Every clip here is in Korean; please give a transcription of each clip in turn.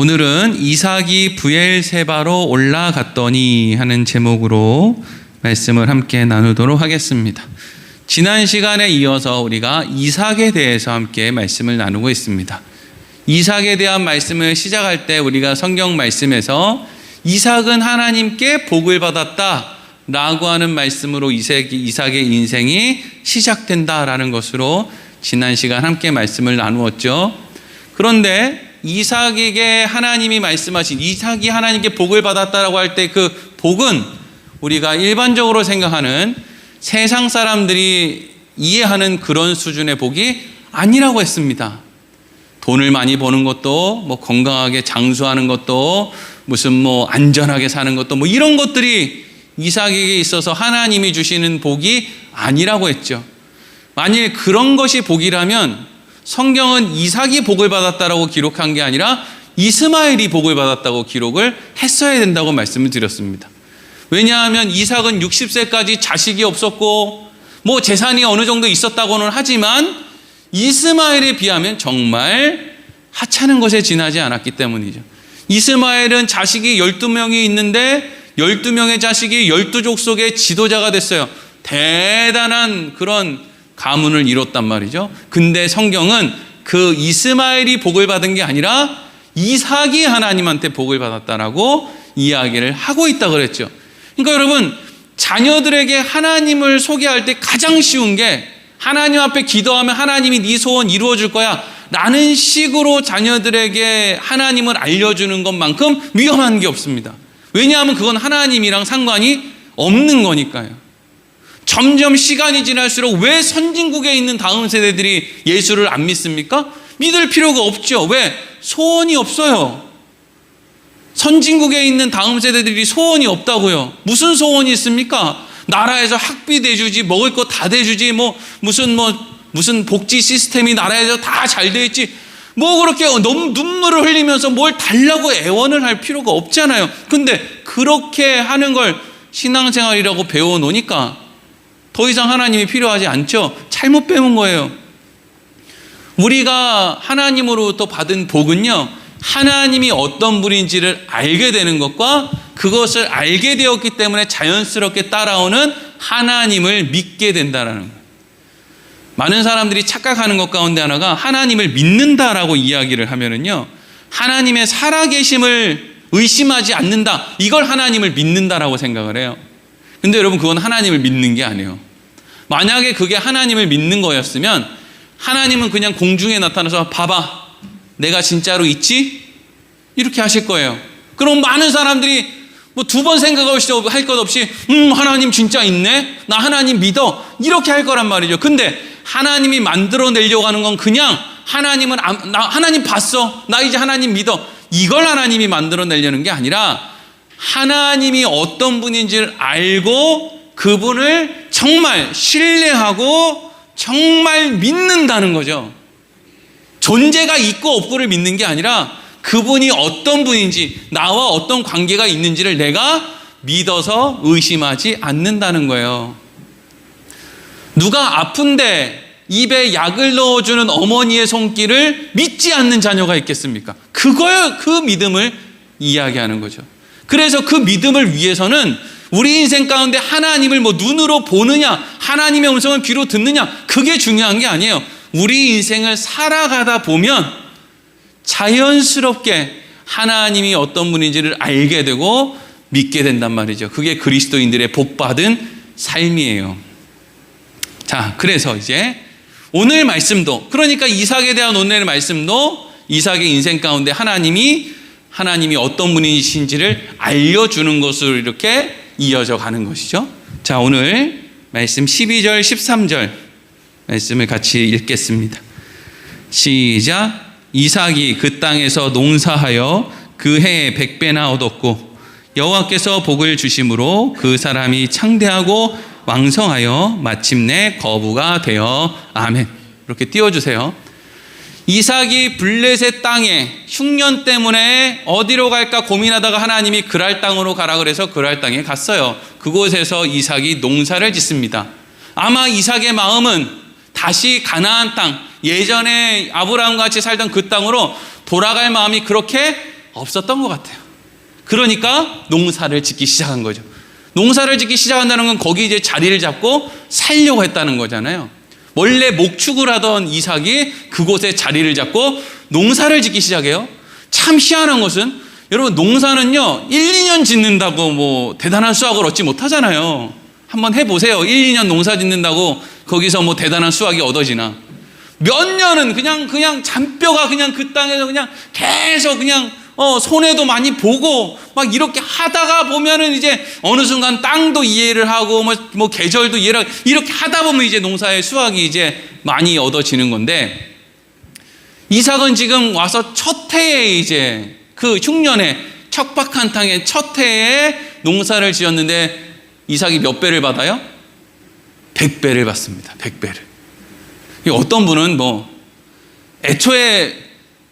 오늘은 이삭이 브엘세바로 올라갔더니 하는 제목으로 말씀을 함께 나누도록 하겠습니다. 지난 시간에 이어서 우리가 이삭에 대해서 함께 말씀을 나누고 있습니다. 이삭에 대한 말씀을 시작할 때 우리가 성경 말씀에서 이삭은 하나님께 복을 받았다 라고 하는 말씀으로 이삭의 인생이 시작된다라는 것으로 지난 시간 함께 말씀을 나누었죠. 그런데 이삭에게 하나님이 말씀하신 이삭이 하나님께 복을 받았다라고 할 때 그 복은 우리가 일반적으로 생각하는 세상 사람들이 이해하는 그런 수준의 복이 아니라고 했습니다. 돈을 많이 버는 것도 건강하게 장수하는 것도 무슨 안전하게 사는 것도 이런 것들이 이삭에게 있어서 하나님이 주시는 복이 아니라고 했죠. 만일 그런 것이 복이라면 성경은 이삭이 복을 받았다라고 기록한 게 아니라 이스마엘이 복을 받았다고 기록을 했어야 된다고 말씀을 드렸습니다. 왜냐하면 이삭은 60세까지 자식이 없었고 재산이 어느 정도 있었다고는 하지만 이스마엘에 비하면 정말 하찮은 것에 지나지 않았기 때문이죠. 이스마엘은 자식이 12명이 있는데 12명의 자식이 12족속의 지도자가 됐어요. 대단한 그런 가문을 이뤘단 말이죠. 근데 성경은 그 이스마엘이 복을 받은 게 아니라 이삭이 하나님한테 복을 받았다라고 이야기를 하고 있다 그랬죠. 그러니까 여러분, 자녀들에게 하나님을 소개할 때 가장 쉬운 게 하나님 앞에 기도하면 하나님이 네 소원 이루어 줄 거야 라는 식으로 자녀들에게 하나님을 알려주는 것만큼 위험한 게 없습니다. 왜냐하면 그건 하나님이랑 상관이 없는 거니까요. 점점 시간이 지날수록 왜 선진국에 있는 다음 세대들이 예수를 안 믿습니까? 믿을 필요가 없죠. 왜? 소원이 없어요. 선진국에 있는 다음 세대들이 소원이 없다고요. 무슨 소원이 있습니까? 나라에서 학비 대주지, 먹을 거 다 대주지, 무슨 복지 시스템이 나라에서 다 잘 돼 있지. 그렇게 너무 눈물을 흘리면서 뭘 달라고 애원을 할 필요가 없잖아요. 근데 그렇게 하는 걸 신앙생활이라고 배워놓으니까 더 이상 하나님이 필요하지 않죠. 잘못 배운 거예요. 우리가 하나님으로부터 받은 복은요, 하나님이 어떤 분인지를 알게 되는 것과 그것을 알게 되었기 때문에 자연스럽게 따라오는 하나님을 믿게 된다는 거예요. 많은 사람들이 착각하는 것 가운데 하나가 하나님을 믿는다라고 이야기를 하면은요, 하나님의 살아계심을 의심하지 않는다, 이걸 하나님을 믿는다라고 생각을 해요. 근데 여러분, 그건 하나님을 믿는 게 아니에요. 만약에 그게 하나님을 믿는 거였으면 하나님은 그냥 공중에 나타나서 봐봐, 내가 진짜로 있지? 이렇게 하실 거예요. 그럼 많은 사람들이 두 번 생각할 것 없이 하나님 진짜 있네? 나 하나님 믿어? 이렇게 할 거란 말이죠. 근데 하나님이 만들어내려고 하는 건 그냥 나 하나님 봤어, 나 이제 하나님 믿어, 이걸 하나님이 만들어내려는 게 아니라 하나님이 어떤 분인지를 알고 그분을 정말 신뢰하고 정말 믿는다는 거죠. 존재가 있고 없고를 믿는 게 아니라 그분이 어떤 분인지, 나와 어떤 관계가 있는지를 내가 믿어서 의심하지 않는다는 거예요. 누가 아픈데 입에 약을 넣어주는 어머니의 손길을 믿지 않는 자녀가 있겠습니까? 그거예요. 그 믿음을 이야기하는 거죠. 그래서 그 믿음을 위해서는 우리 인생 가운데 하나님을 눈으로 보느냐, 하나님의 음성을 귀로 듣느냐, 그게 중요한 게 아니에요. 우리 인생을 살아가다 보면 자연스럽게 하나님이 어떤 분인지를 알게 되고 믿게 된단 말이죠. 그게 그리스도인들의 복받은 삶이에요. 자, 그래서 이제 오늘 말씀도, 그러니까 이삭에 대한 오늘의 말씀도 이삭의 인생 가운데 하나님이 어떤 분이신지를 알려주는 것으로 이렇게 이어져 가는 것이죠. 자, 오늘 말씀 12절 13절 말씀을 같이 읽겠습니다. 시작. 이삭이 그 땅에서 농사하여 그 해에 100배나 얻었고 여호와께서 복을 주심으로 그 사람이 창대하고 왕성하여 마침내 거부가 되어 아멘. 이렇게 띄워주세요. 이삭이 블레셋 땅에 흉년 때문에 어디로 갈까 고민하다가 하나님이 그랄 땅으로 가라 그래서 그랄 땅에 갔어요. 그곳에서 이삭이 농사를 짓습니다. 아마 이삭의 마음은 다시 가나안 땅, 예전에 아브라함과 같이 살던 그 땅으로 돌아갈 마음이 그렇게 없었던 것 같아요. 그러니까 농사를 짓기 시작한 거죠. 농사를 짓기 시작한다는 건 거기 이제 자리를 잡고 살려고 했다는 거잖아요. 원래 목축을 하던 이삭이 그곳에 자리를 잡고 농사를 짓기 시작해요. 참 희한한 것은 여러분, 농사는요 1, 2년 짓는다고 뭐 대단한 수확을 얻지 못하잖아요. 한번 해보세요. 1, 2년 농사 짓는다고 거기서 뭐 대단한 수확이 얻어지나. 몇 년은 그냥 잔뼈가 그냥 그 땅에서 그냥 계속 그냥 손해도 많이 보고 막 이렇게 하다가 보면은 이제 어느 순간 땅도 이해를 하고 뭐 계절도 이해를 하고 이렇게 하다 보면 이제 농사의 수확이 이제 많이 얻어지는 건데, 이삭은 지금 와서 첫 해에 이제 그 흉년에 척박한 땅에 첫 해에 농사를 지었는데 이삭이 몇 배를 받아요? 100배를 받습니다. 100배를. 어떤 분은 뭐 애초에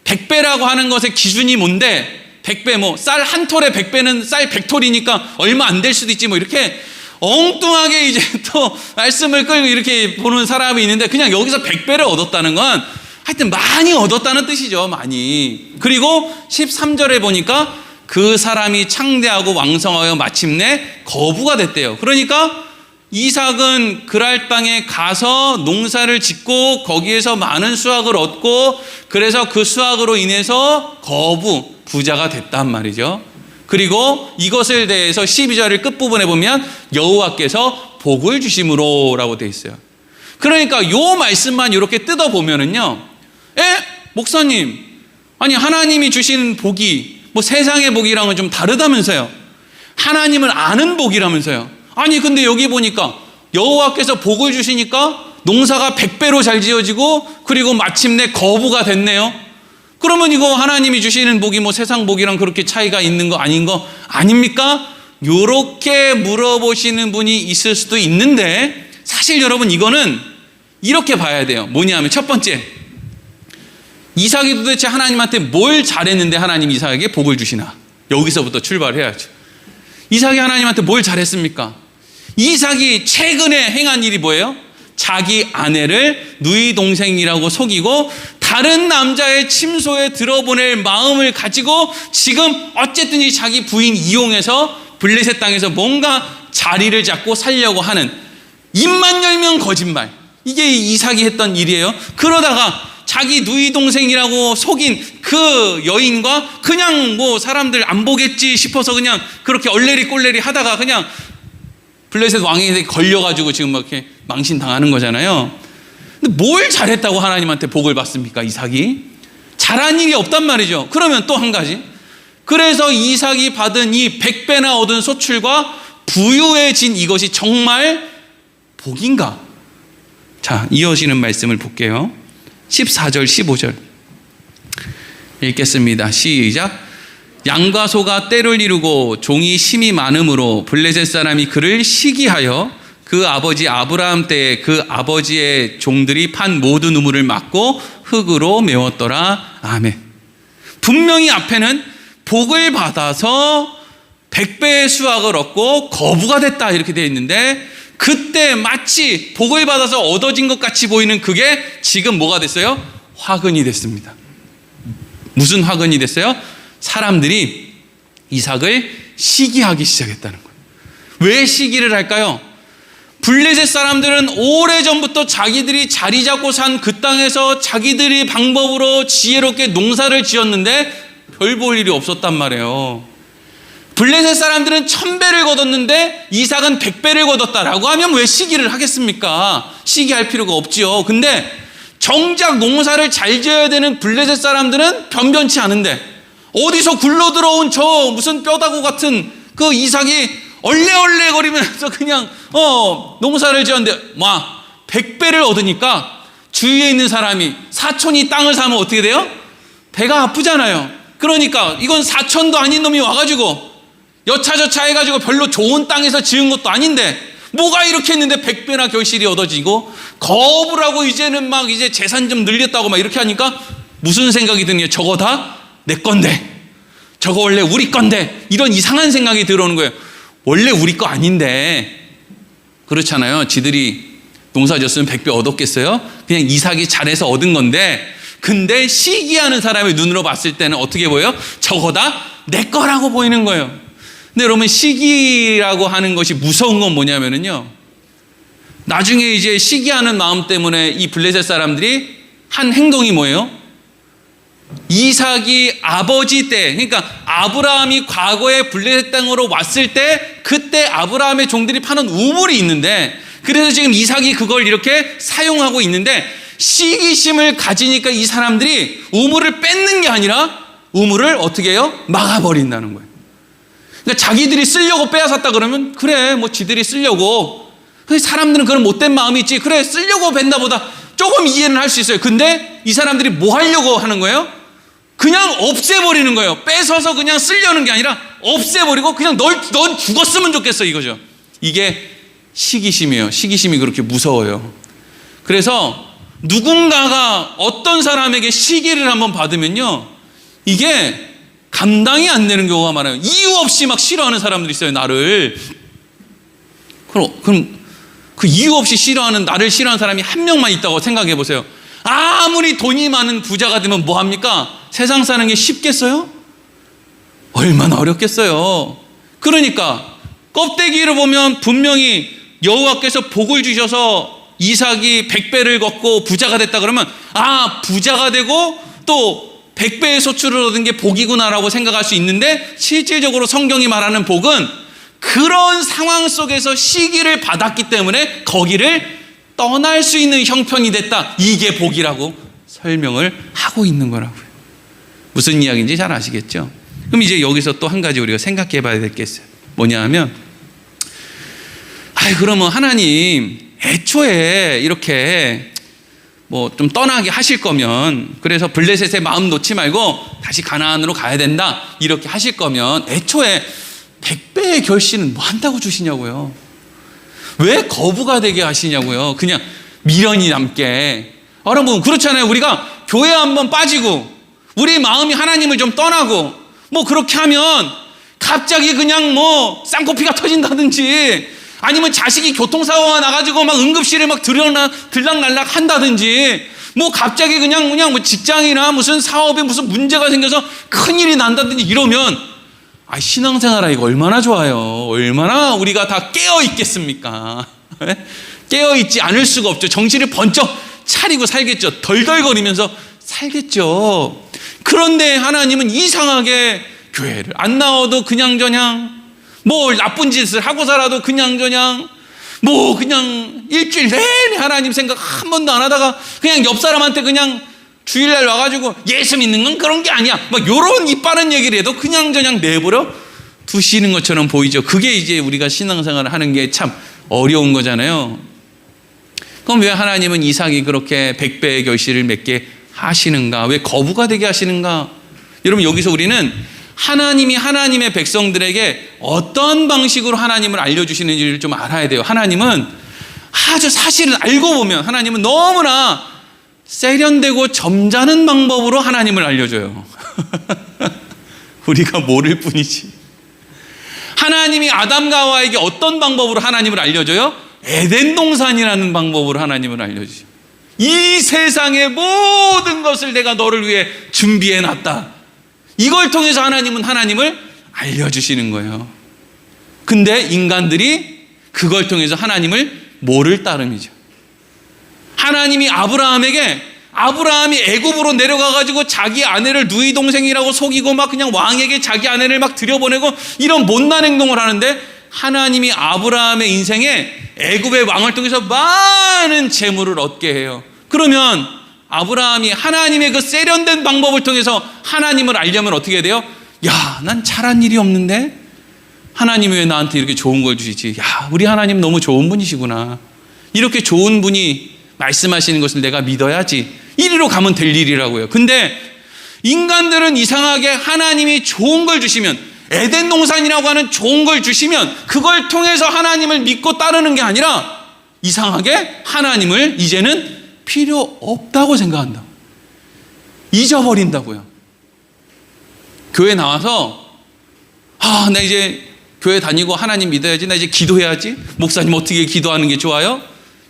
100배라고 하는 것의 기준이 뭔데 100배 뭐 쌀 한 톨에 100배는 쌀 100톨이니까 얼마 안 될 수도 있지 뭐 이렇게 엉뚱하게 이제 또 말씀을 끌고 이렇게 보는 사람이 있는데, 그냥 여기서 100배를 얻었다는 건 하여튼 많이 얻었다는 뜻이죠. 많이. 그리고 13절에 보니까 그 사람이 창대하고 왕성하여 마침내 거부가 됐대요. 그러니까 이삭은 그랄 땅에 가서 농사를 짓고 거기에서 많은 수확을 얻고, 그래서 그 수확으로 인해서 부자가 됐단 말이죠. 그리고 이것을 대해서 12절 끝부분에 보면 여호와께서 복을 주심으로 라고 되어 있어요. 그러니까 요 말씀만 이렇게 뜯어보면은요, 목사님, 아니 하나님이 주시는 복이 뭐 세상의 복이랑은 좀 다르다면서요. 하나님을 아는 복이라면서요. 아니 근데 여기 보니까 여호와께서 복을 주시니까 농사가 100배로 잘 지어지고 그리고 마침내 거부가 됐네요. 그러면 이거 하나님이 주시는 복이 뭐 세상 복이랑 그렇게 차이가 있는 거 아닌 거 아닙니까? 요렇게 물어보시는 분이 있을 수도 있는데, 사실 여러분 이거는 이렇게 봐야 돼요. 뭐냐면 첫 번째, 이삭이 도대체 하나님한테 뭘 잘했는데 하나님 이삭에게 복을 주시나? 여기서부터 출발해야죠. 이삭이 하나님한테 뭘 잘했습니까? 이삭이 최근에 행한 일이 뭐예요? 자기 아내를 누이 동생이라고 속이고 다른 남자의 침소에 들어보낼 마음을 가지고 지금 어쨌든 이 자기 부인 이용해서 블레셋 땅에서 뭔가 자리를 잡고 살려고 하는, 입만 열면 거짓말, 이게 이삭이 했던 일이에요. 그러다가 자기 누이 동생이라고 속인 그 여인과 그냥 뭐 사람들 안 보겠지 싶어서 그냥 그렇게 얼레리 꼴레리 하다가 그냥 블레셋 왕에게 걸려가지고 지금 막 이렇게 망신당하는 거잖아요. 근데 뭘 잘했다고 하나님한테 복을 받습니까? 이삭이 잘한 일이 없단 말이죠. 그러면 또 한 가지, 그래서 이삭이 받은 이 100배나 얻은 소출과 부유해진 이것이 정말 복인가? 자, 이어지는 말씀을 볼게요. 14절 15절 읽겠습니다. 시작. 양과 소가 떼를 이루고 종이 심이 많음으로 블레셋 사람이 그를 시기하여 그 아버지 아브라함 때에 그 아버지의 종들이 판 모든 우물을 막고 흙으로 메웠더라. 아멘. 분명히 앞에는 복을 받아서 100배의 수확을 얻고 거부가 됐다 이렇게 되어 있는데, 그때 마치 복을 받아서 얻어진 것 같이 보이는 그게 지금 뭐가 됐어요? 화근이 됐습니다. 무슨 화근이 됐어요? 사람들이 이삭을 시기하기 시작했다는 거예요. 왜 시기를 할까요? 블레셋 사람들은 오래전부터 자기들이 자리 잡고 산 그 땅에서 자기들이 방법으로 지혜롭게 농사를 지었는데 별 볼 일이 없었단 말이에요. 블레셋 사람들은 1000배를 거뒀는데 이삭은 100배를 거뒀다라고 하면 왜 시기를 하겠습니까? 시기할 필요가 없지요. 근데 정작 농사를 잘 지어야 되는 블레셋 사람들은 변변치 않은데 어디서 굴러 들어온 저 무슨 뼈다구 같은 그 이삭이 얼레얼레 거리면서 그냥 농사를 지었는데 100배를 얻으니까 주위에 있는 사람이, 사촌이 땅을 사면 어떻게 돼요? 배가 아프잖아요. 그러니까 이건 사촌도 아닌 놈이 와가지고 여차저차 해가지고 별로 좋은 땅에서 지은 것도 아닌데 뭐가 이렇게 했는데 100배나 결실이 얻어지고 거부를 하고 이제는 막 이제 재산 좀 늘렸다고 막 이렇게 하니까 무슨 생각이 드냐? 저거 다 내 건데, 저거 원래 우리 건데, 이런 이상한 생각이 들어오는 거예요. 원래 우리 거 아닌데, 그렇잖아요. 지들이 농사 지었으면 100배 얻었겠어요? 그냥 이삭이 잘해서 얻은 건데 근데 시기하는 사람의 눈으로 봤을 때는 어떻게 보여요? 저거 다 내 거라고 보이는 거예요. 근데 여러분, 시기라고 하는 것이 무서운 건 뭐냐면요, 나중에 이제 시기하는 마음 때문에 이 블레셋 사람들이 한 행동이 뭐예요? 이삭이 아버지 때, 그러니까 아브라함이 과거에 블레셋 땅으로 왔을 때 그때 아브라함의 종들이 파는 우물이 있는데, 그래서 지금 이삭이 그걸 이렇게 사용하고 있는데, 시기심을 가지니까 이 사람들이 우물을 뺏는 게 아니라 우물을 어떻게 해요? 막아버린다는 거예요. 그러니까 자기들이 쓰려고 빼앗았다 그러면 그래, 뭐 지들이 쓰려고, 사람들은 그런 못된 마음이 있지, 그래 쓰려고 뺐나 보다, 조금 이해는 할 수 있어요. 근데 이 사람들이 뭐 하려고 하는 거예요? 그냥 없애버리는 거예요. 뺏어서 그냥 쓰려는 게 아니라 없애버리고 그냥 넌 죽었으면 좋겠어, 이거죠. 이게 시기심이에요. 시기심이 그렇게 무서워요. 그래서 누군가가 어떤 사람에게 시기를 한번 받으면요, 이게 감당이 안 되는 경우가 많아요. 이유 없이 막 싫어하는 사람들이 있어요, 나를. 그럼 그 이유 없이 싫어하는, 나를 싫어하는 사람이 한 명만 있다고 생각해 보세요. 아무리 돈이 많은 부자가 되면 뭐 합니까? 세상 사는 게 쉽겠어요? 얼마나 어렵겠어요. 그러니까 껍데기를 보면 분명히 여호와께서 복을 주셔서 이삭이 100배를 걷고 부자가 됐다 그러면, 아, 부자가 되고 또 100배의 소출을 얻은 게 복이구나라고 생각할 수 있는데, 실질적으로 성경이 말하는 복은 그런 상황 속에서 시기를 받았기 때문에 거기를 떠날 수 있는 형편이 됐다, 이게 복이라고 설명을 하고 있는 거라고요. 무슨 이야기인지 잘 아시겠죠? 그럼 이제 여기서 또 한 가지 우리가 생각해 봐야 될 게 있어요. 뭐냐 하면, 그러면 하나님 애초에 이렇게 뭐 좀 떠나게 하실 거면, 그래서 블레셋의 마음 놓지 말고 다시 가나안으로 가야 된다 이렇게 하실 거면 애초에 100배의 결실은 뭐 한다고 주시냐고요. 왜 거부가 되게 하시냐고요. 그냥 미련이 남게. 여러분, 그렇잖아요. 우리가 교회 한번 빠지고 우리 마음이 하나님을 좀 떠나고 뭐 그렇게 하면 갑자기 그냥 뭐 쌍코피가 터진다든지, 아니면 자식이 교통사고가 나가지고 막 응급실에 막 들락날락 한다든지, 뭐 갑자기 그냥 뭐 직장이나 무슨 사업에 무슨 문제가 생겨서 큰일이 난다든지 이러면, 신앙생활아 이거 얼마나 좋아요. 얼마나 우리가 다 깨어 있겠습니까? 깨어 있지 않을 수가 없죠. 정신을 번쩍 차리고 살겠죠. 덜덜거리면서 살겠죠. 그런데 하나님은 이상하게 교회를 안 나와도 그냥저냥, 뭐 나쁜 짓을 하고 살아도 그냥저냥, 뭐 그냥 일주일 내내 하나님 생각 한 번도 안 하다가 그냥 옆 사람한테 그냥 주일날 와가지고 예수 믿는 건 그런 게 아니야, 막 요런 이빠른 얘기를 해도 그냥저냥 내버려 두시는 것처럼 보이죠. 그게 이제 우리가 신앙생활을 하는 게 참 어려운 거잖아요. 그럼 왜 하나님은 이삭이 그렇게 100배의 결실을 맺게 하시는가? 왜 거부가 되게 하시는가? 여러분, 여기서 우리는 하나님이 하나님의 백성들에게 어떤 방식으로 하나님을 알려주시는지를 좀 알아야 돼요. 하나님은 아주 사실은 알고 보면 하나님은 너무나 세련되고 점잖은 방법으로 하나님을 알려줘요. 우리가 모를 뿐이지. 하나님이 아담과 하와에게 어떤 방법으로 하나님을 알려줘요? 에덴 동산이라는 방법으로 하나님을 알려주죠. 이 세상의 모든 것을 내가 너를 위해 준비해놨다. 이걸 통해서 하나님은 하나님을 알려주시는 거예요. 근데 인간들이 그걸 통해서 하나님을 모를 따름이죠. 하나님이 아브라함이 애굽으로 내려가가지고 자기 아내를 누이 동생이라고 속이고 막 그냥 왕에게 자기 아내를 막 들여보내고 이런 못난 행동을 하는데, 하나님이 아브라함의 인생에 애굽의 왕을 통해서 많은 재물을 얻게 해요. 그러면 아브라함이 하나님의 그 세련된 방법을 통해서 하나님을 알려면 어떻게 돼요? 야, 난 잘한 일이 없는데 하나님이 왜 나한테 이렇게 좋은 걸 주시지? 야, 우리 하나님 너무 좋은 분이시구나. 이렇게 좋은 분이 말씀하시는 것을 내가 믿어야지. 이리로 가면 될 일이라고요. 근데 인간들은 이상하게 하나님이 좋은 걸 주시면, 에덴 동산이라고 하는 좋은 걸 주시면 그걸 통해서 하나님을 믿고 따르는 게 아니라 이상하게 하나님을 이제는 필요 없다고 생각한다. 잊어버린다고요. 교회 나와서 나 이제 교회 다니고 하나님 믿어야지, 나 이제 기도해야지, 목사님 어떻게 기도하는 게 좋아요?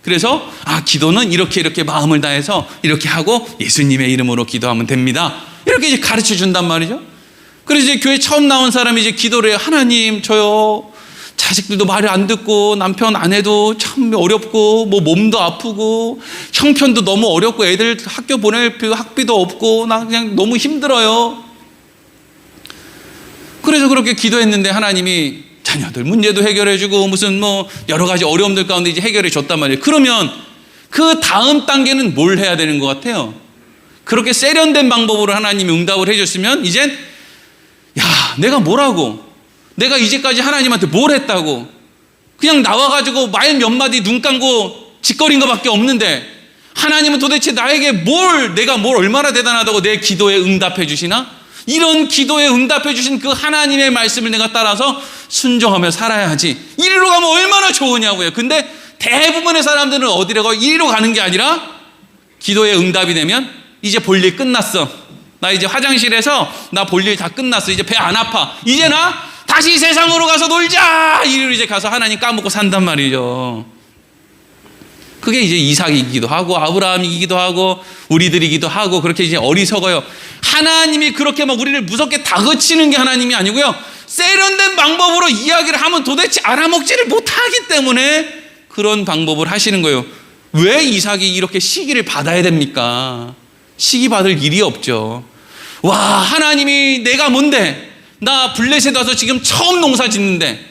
그래서 기도는 이렇게 마음을 다해서 이렇게 하고 예수님의 이름으로 기도하면 됩니다. 이렇게 이제 가르쳐 준단 말이죠. 그래서 이제 교회 처음 나온 사람이 이제 기도를 해요. 하나님, 저요 자식들도 말을 안 듣고 남편 아내도 참 어렵고 뭐 몸도 아프고 형편도 너무 어렵고 애들 학교 보낼 학비도 없고 나 그냥 너무 힘들어요. 그래서 그렇게 기도했는데 하나님이 자녀들 문제도 해결해주고 무슨 뭐 여러 가지 어려움들 가운데 이제 해결해 줬단 말이에요. 그러면 그 다음 단계는 뭘 해야 되는 것 같아요? 그렇게 세련된 방법으로 하나님이 응답을 해줬으면 이젠 내가 뭐라고, 내가 이제까지 하나님한테 뭘 했다고, 그냥 나와가지고 말 몇 마디 눈 감고 짓거린 것밖에 없는데 하나님은 도대체 나에게 내가 뭘 얼마나 대단하다고 내 기도에 응답해 주시나? 이런 기도에 응답해 주신 그 하나님의 말씀을 내가 따라서 순종하며 살아야지. 이리로 가면 얼마나 좋으냐고요. 근데 대부분의 사람들은 어디로 가고 이리로 가는 게 아니라 기도에 응답이 되면 이제 볼일 끝났어. 나 이제 화장실에서 나 볼일 다 끝났어. 이제 배 안 아파. 이제 나 다시 세상으로 가서 놀자. 이리로 이제 가서 하나님 까먹고 산단 말이죠. 그게 이제 이삭이기도 하고 아브라함이기도 하고 우리들이기도 하고 그렇게 이제 어리석어요. 하나님이 그렇게 막 우리를 무섭게 다그치는 게 하나님이 아니고요. 세련된 방법으로 이야기를 하면 도대체 알아먹지를 못하기 때문에 그런 방법을 하시는 거예요. 왜 이삭이 이렇게 시기를 받아야 됩니까? 시기 받을 일이 없죠. 하나님이 내가 뭔데? 나 블레셋 와서 지금 처음 농사 짓는데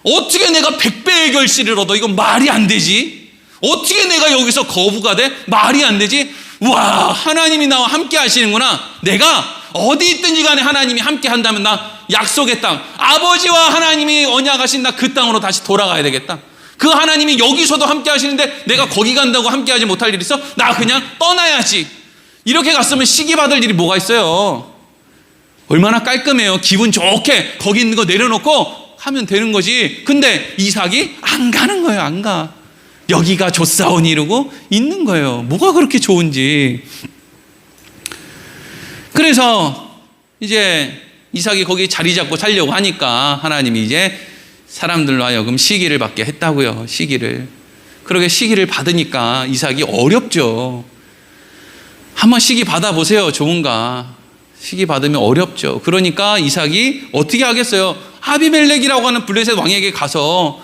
어떻게 내가 100배의 결실을 얻어? 이건 말이 안 되지. 어떻게 내가 여기서 거부가 돼? 말이 안 되지. 하나님이 나와 함께 하시는구나. 내가 어디 있든지 간에 하나님이 함께 한다면 나 약속의 땅, 아버지와 하나님이 언약하신 나 그 땅으로 다시 돌아가야 되겠다. 그 하나님이 여기서도 함께 하시는데 내가 거기 간다고 함께 하지 못할 일 있어? 나 그냥 떠나야지. 이렇게 갔으면 시기 받을 일이 뭐가 있어요? 얼마나 깔끔해요. 기분 좋게 거기 있는 거 내려놓고 하면 되는 거지. 근데 이삭이 안 가는 거예요. 안 가. 여기가 좋사오니 이러고 있는 거예요. 뭐가 그렇게 좋은지. 그래서 이제 이삭이 거기 자리 잡고 살려고 하니까 하나님이 이제 사람들로 하여금 시기를 받게 했다고요. 시기를. 그렇게 시기를 받으니까 이삭이 어렵죠. 한번 시기 받아보세요. 좋은가. 시기 받으면 어렵죠. 그러니까 이삭이 어떻게 하겠어요? 아비멜렉이라고 하는 블레셋 왕에게 가서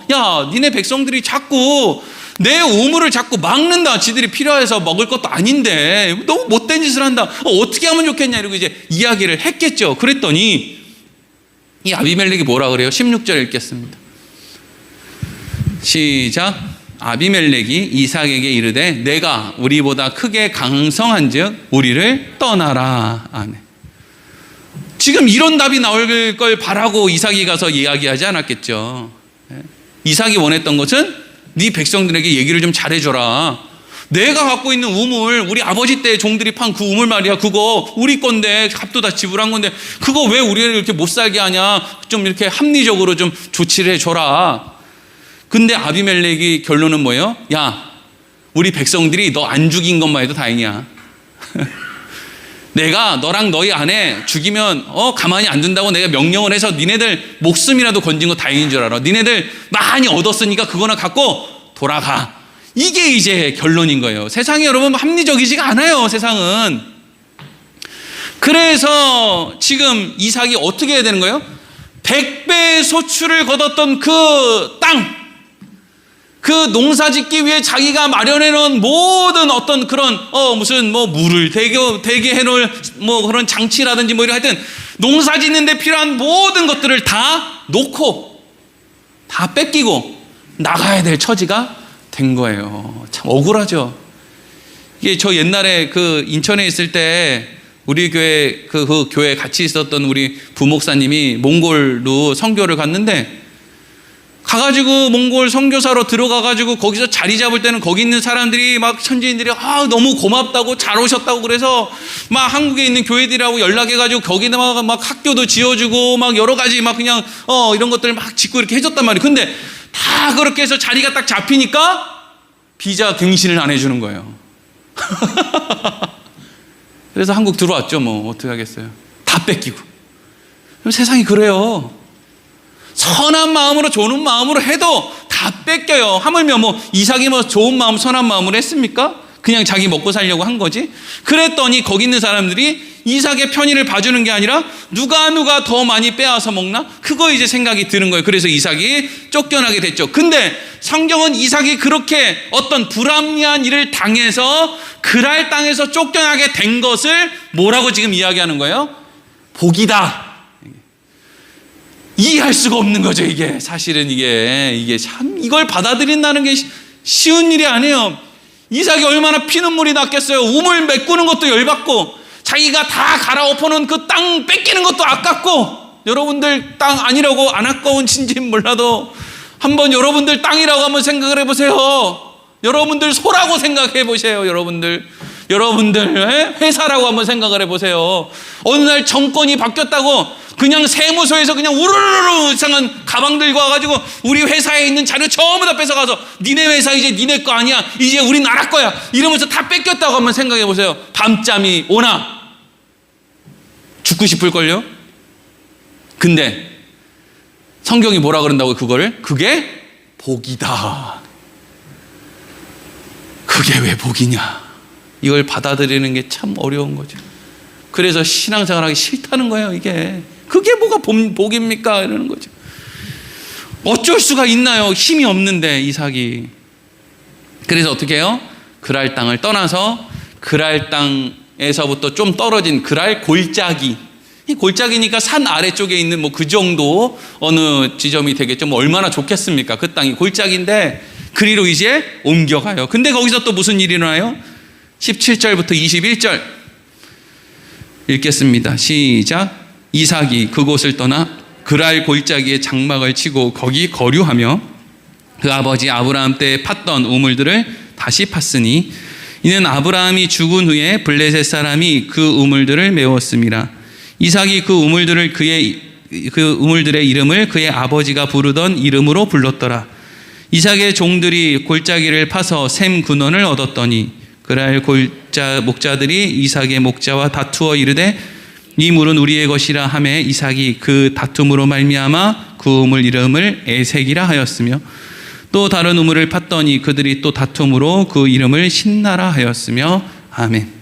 니네 백성들이 자꾸 내 우물을 자꾸 막는다. 지들이 필요해서 먹을 것도 아닌데 너무 못된 짓을 한다. 어떻게 하면 좋겠냐 이러고 이제 이야기를 했겠죠. 그랬더니 이 아비멜렉이 뭐라 그래요? 16절 읽겠습니다. 시작. 아비멜렉이 이삭에게 이르되 내가 우리보다 크게 강성한즉 우리를 떠나라. 아멘. 지금 이런 답이 나올 걸 바라고 이삭이 가서 이야기하지 않았겠죠. 이삭이 원했던 것은 네 백성들에게 얘기를 좀 잘해줘라. 내가 갖고 있는 우물, 우리 아버지 때 종들이 판 그 우물 말이야. 그거 우리 건데 값도 다 지불한 건데 그거 왜 우리를 이렇게 못 살게 하냐. 좀 이렇게 합리적으로 좀 조치를 해줘라. 근데 아비멜렉이 결론은 뭐예요? 우리 백성들이 너 안 죽인 것만 해도 다행이야. 내가 너랑 너희 아내 죽이면 가만히 안 둔다고 내가 명령을 해서 니네들 목숨이라도 건진 거 다행인 줄 알아. 니네들 많이 얻었으니까 그거나 갖고 돌아가. 이게 이제 결론인 거예요. 세상이 여러분 합리적이지가 않아요. 세상은. 그래서 지금 이삭이 어떻게 해야 되는 거예요? 100배의 소출을 거뒀던 그 땅, 그 농사 짓기 위해 자기가 마련해 놓은 모든 어떤 그런 무슨 뭐 물을 대게 해 놓을 뭐 그런 장치라든지 뭐 이런 하여튼 농사 짓는 데 필요한 모든 것들을 다 놓고 다 뺏기고 나가야 될 처지가 된 거예요. 참 억울하죠. 이게 저 옛날에 그 인천에 있을 때 우리 교회 그 교회 같이 있었던 우리 부목사님이 몽골로 선교를 갔는데 가가지고 몽골 선교사로 들어가가지고 거기서 자리 잡을 때는 거기 있는 사람들이 막 현지인들이 너무 고맙다고 잘 오셨다고 그래서 막 한국에 있는 교회들하고 연락해가지고 거기다 막 학교도 지어주고 막 여러 가지 막 그냥 이런 것들을 막 짓고 이렇게 해줬단 말이에요. 근데 다 그렇게 해서 자리가 딱 잡히니까 비자 갱신을 안 해주는 거예요. 그래서 한국 들어왔죠. 뭐 어떻게 하겠어요. 다 뺏기고. 세상이 그래요. 선한 마음으로 좋은 마음으로 해도 다 다 뺏겨요. 하물며 뭐 이삭이 뭐 좋은 마음 선한 마음으로 했습니까? 그냥 자기 먹고 살려고 한 거지. 그랬더니 거기 있는 사람들이 이삭의 편의를 봐주는 게 아니라 누가 더 많이 빼앗아 먹나? 그거 이제 생각이 드는 거예요. 그래서 이삭이 쫓겨나게 됐죠. 근데 성경은 이삭이 그렇게 어떤 불합리한 일을 당해서 그랄 땅에서 쫓겨나게 된 것을 뭐라고 지금 이야기하는 거예요? 복이다. 이해할 수가 없는 거죠. 이게 사실은 이게 참 이걸 받아들인다는 게 쉬운 일이 아니에요. 이삭이 얼마나 피눈물이 났겠어요. 우물 메꾸는 것도 열받고 자기가 다 갈아엎어놓은 그 땅 뺏기는 것도 아깝고, 여러분들 땅 아니라고 안 아까운진지는 몰라도 한번 여러분들 땅이라고 한번 생각을 해보세요. 여러분들 소라고 생각해 보세요. 여러분들 회사라고 한번 생각을 해보세요. 어느 날 정권이 바뀌었다고 그냥 세무서에서 그냥 우르르르 이상한 가방 들고 와가지고 우리 회사에 있는 자료 전부 다 뺏어가서 니네 회사 이제 니네 거 아니야, 이제 우리 나라 거야 이러면서 다 뺏겼다고 한번 생각해 보세요. 밤잠이 오나? 죽고 싶을걸요? 근데 성경이 뭐라 그런다고 그거를? 그게 복이다. 그게 왜 복이냐? 이걸 받아들이는 게 참 어려운 거죠. 그래서 신앙생활하기 싫다는 거예요. 이게 그게 뭐가 복입니까? 이러는 거죠. 어쩔 수가 있나요? 힘이 없는데 이삭이. 그래서 어떻게 해요? 그랄 땅을 떠나서 그랄 땅에서부터 좀 떨어진 그랄 골짜기. 이 골짜기니까 산 아래쪽에 있는 뭐 그 정도 어느 지점이 되겠죠. 뭐 얼마나 좋겠습니까? 그 땅이 골짜기인데 그리로 이제 옮겨가요. 근데 거기서 또 무슨 일이 일어나요? 17절부터 21절 읽겠습니다. 시작. 이삭이 그곳을 떠나 그랄 골짜기에 장막을 치고 거기 거류하며 그 아버지 아브라함 때 팠던 우물들을 다시 팠으니 이는 아브라함이 죽은 후에 블레셋 사람이 그 우물들을 메웠습니다. 이삭이 그 우물들의 이름을 그의 아버지가 부르던 이름으로 불렀더라. 이삭의 종들이 골짜기를 파서 샘 근원을 얻었더니 그랄 목자들이 이삭의 목자와 다투어 이르되 이 물은 우리의 것이라 하매 이삭이 그 다툼으로 말미암아 그 우물 이름을 에색이라 하였으며 또 다른 우물을 팠더니 그들이 또 다툼으로 그 이름을 신나라 하였으며 아멘.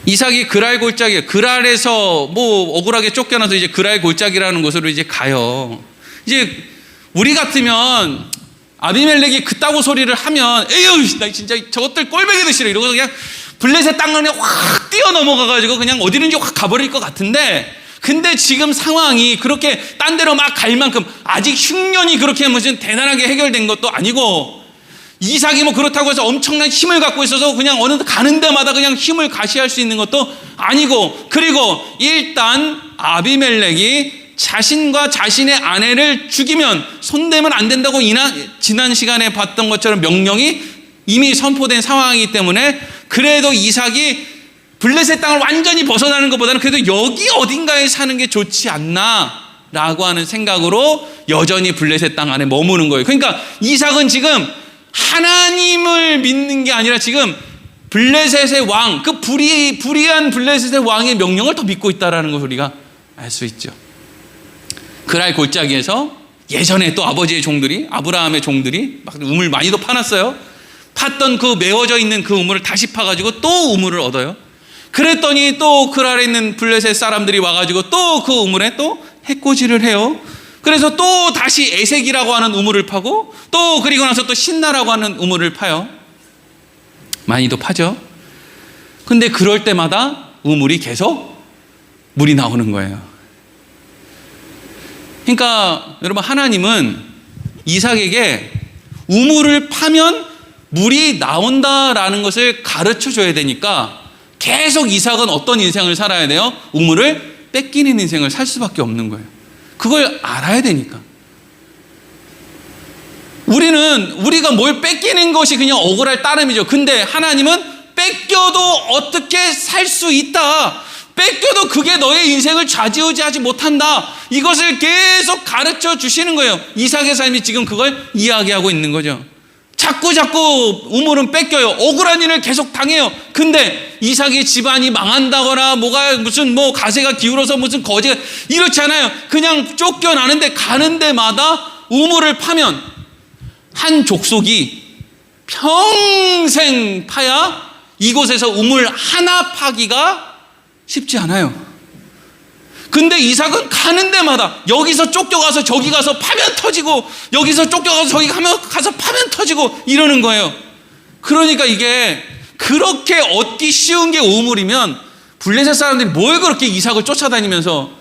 이삭이 그랄 골짜기, 그랄에서 뭐 억울하게 쫓겨나서 이제 그랄 골짜기라는 곳으로 이제 가요. 이제 우리 같으면 아비멜렉이 그따구 소리를 하면 에휴 나 진짜 저것들 꼴배기 드시라 이러고 그냥 블레셋 땅을 확 뛰어넘어가가지고 그냥 어디든지 확 가버릴 것 같은데, 근데 지금 상황이 그렇게 딴 데로 막 갈 만큼 아직 흉년이 그렇게 무슨 대단하게 해결된 것도 아니고 이삭이 뭐 그렇다고 해서 엄청난 힘을 갖고 있어서 그냥 어느 가는 데마다 그냥 힘을 가시할 수 있는 것도 아니고, 그리고 일단 아비멜렉이 자신과 자신의 아내를 죽이면 손대면 안 된다고 지난 시간에 봤던 것처럼 명령이 이미 선포된 상황이기 때문에 그래도 이삭이 블레셋 땅을 완전히 벗어나는 것보다는 그래도 여기 어딘가에 사는 게 좋지 않나라고 하는 생각으로 여전히 블레셋 땅 안에 머무는 거예요. 그러니까 이삭은 지금 하나님을 믿는 게 아니라 지금 블레셋의 왕, 그 불의한 블레셋의 왕의 명령을 더 믿고 있다는 걸 우리가 알 수 있죠. 그랄 골짜기에서 예전에 또 아버지의 종들이, 아브라함의 종들이 막 우물 많이도 파놨어요. 팠던 그 메워져 있는 그 우물을 다시 파가지고 또 우물을 얻어요. 그랬더니 또 그랄에 있는 블레셋 사람들이 와가지고 또 그 우물에 또 해코지를 해요. 그래서 또 다시 에색이라고 하는 우물을 파고 또 그리고 나서 또 신나라고 하는 우물을 파요. 많이도 파죠. 근데 그럴 때마다 우물이 계속 물이 나오는 거예요. 그러니까 여러분, 하나님은 이삭에게 우물을 파면 물이 나온다라는 것을 가르쳐 줘야 되니까 계속 이삭은 어떤 인생을 살아야 돼요? 우물을 뺏기는 인생을 살 수밖에 없는 거예요. 그걸 알아야 되니까. 우리가 뭘 뺏기는 것이 그냥 억울할 따름이죠. 근데 하나님은 뺏겨도 어떻게 살 수 있다, 뺏겨도 그게 너의 인생을 좌지우지하지 못한다, 이것을 계속 가르쳐 주시는 거예요. 이삭의 삶이 지금 그걸 이야기하고 있는 거죠. 자꾸 우물은 뺏겨요. 억울한 일을 계속 당해요. 근데 이삭의 집안이 망한다거나 뭐가 무슨 가세가 기울어서 무슨 거지가 이렇지 않아요. 그냥 쫓겨나는데 가는 데마다 우물을 파면 한 족속이 평생 파야 이곳에서 우물 하나 파기가 쉽지 않아요. 근데 이삭은 가는 데마다 여기서 쫓겨가서 저기 가서 파면 터지고, 여기서 쫓겨가서 저기 가서 파면 터지고 이러는 거예요. 그러니까 이게 그렇게 얻기 쉬운 게 우물이면 블레셋 사람들이 뭘 그렇게 이삭을 쫓아다니면서